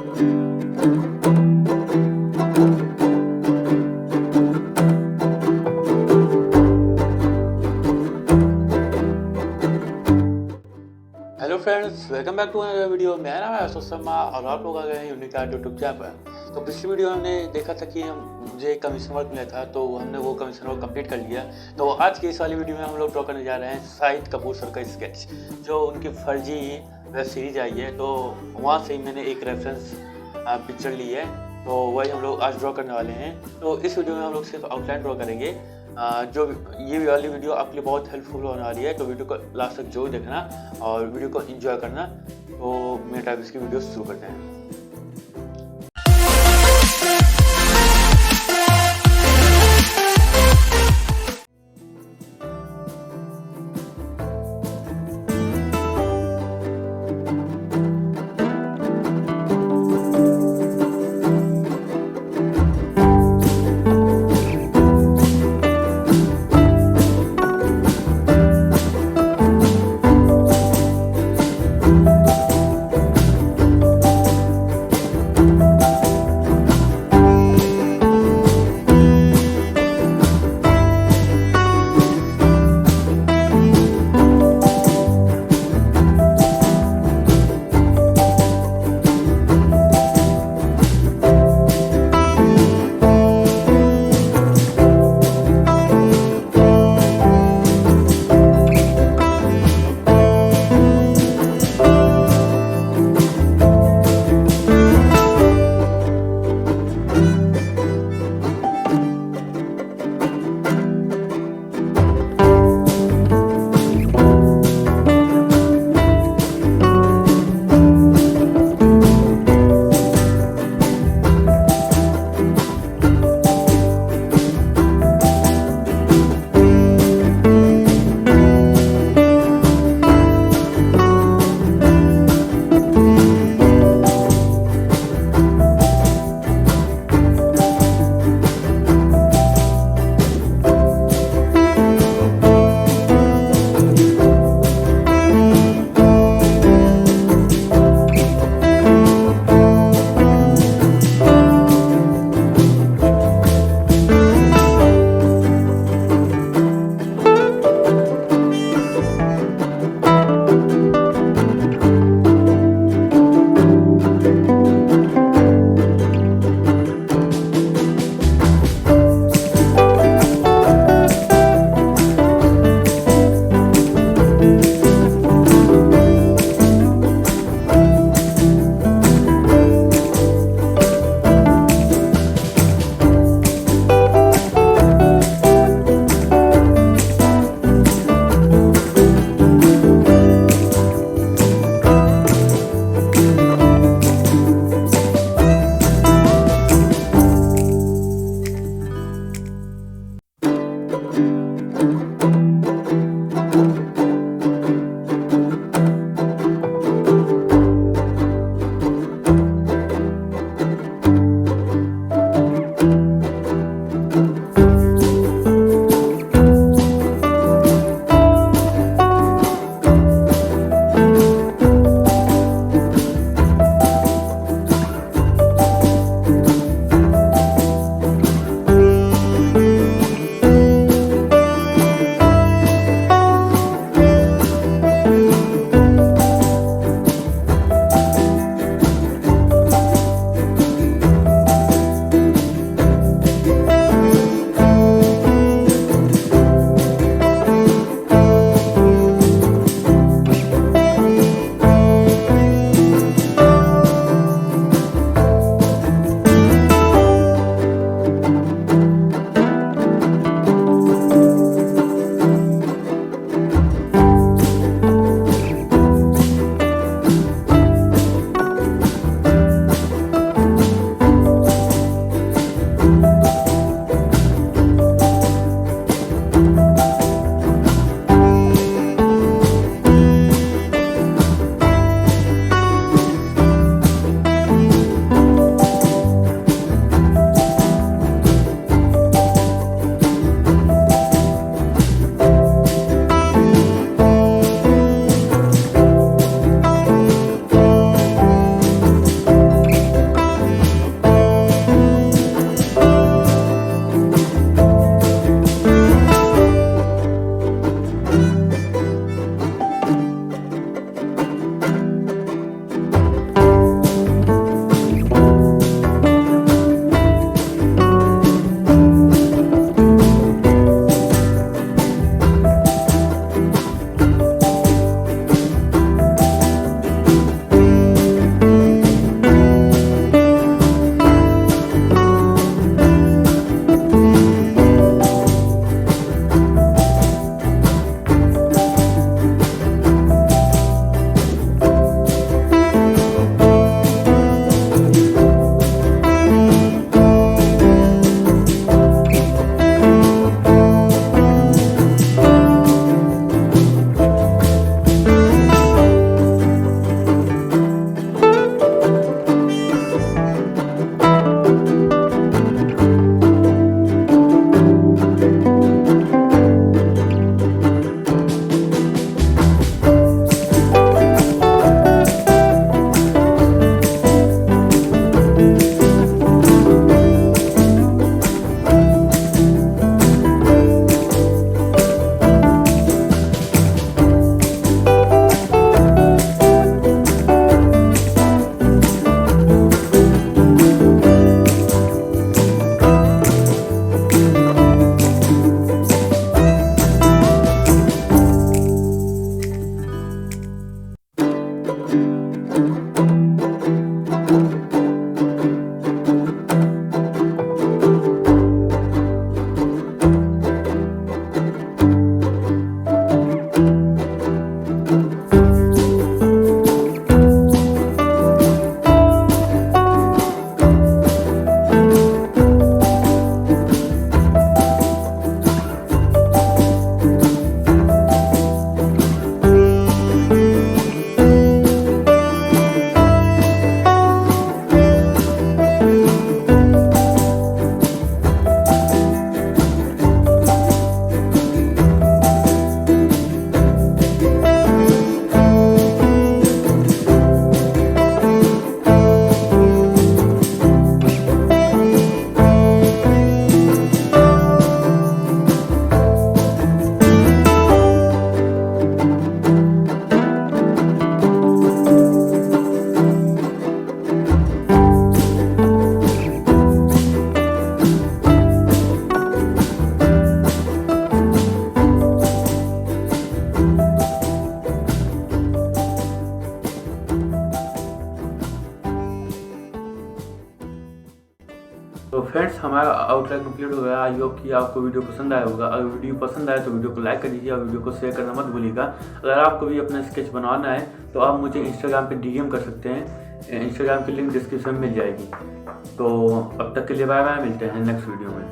Hello friends, welcome back to another video. मेरा नाम है शर्मा और आप लोग आ गए हैं यूनिक आर्ट यूट्यूब चैनल पर। तो पिछली वीडियो में हमने देखा था कि मुझे एक कमीशन वर्क मिला था, तो हमने वो कमीशन वर्क कंप्लीट कर लिया। तो आज की इस वाली वीडियो में हम लोग ड्रॉ करने जा रहे हैं शाहिद कपूर सर का स्केच, जो उनकी फर्जी वेब सीरीज आई है। तो वहाँ से ही मैंने एक रेफरेंस पिक्चर ली है, तो वही हम लोग आज ड्रॉ करने वाले हैं। तो इस वीडियो में हम लोग सिर्फ आउटलाइन ड्रॉ करेंगे। जो ये वाली वीडियो आपके लिए बहुत हेल्पफुल होने वाली है, तो वीडियो को लास्ट तक जरूर देखना और वीडियो को एंजॉय करना। तो मेरे टाइप इसकी वीडियो शुरू करते हैं। तो फ्रेंड्स हमारा आउटलाइन कंप्लीट हो गया। आई होप कि आपको वीडियो पसंद आया होगा। अगर वीडियो पसंद आए तो वीडियो को लाइक कर दीजिए और वीडियो को शेयर करना मत भूलिएगा। अगर आपको भी अपना स्केच बनवाना है तो आप मुझे इंस्टाग्राम पे डीएम कर सकते हैं। इंस्टाग्राम की लिंक डिस्क्रिप्शन में मिल जाएगी। तो अब तक के लिए बाय बाय, मिलते हैं नेक्स्ट वीडियो में।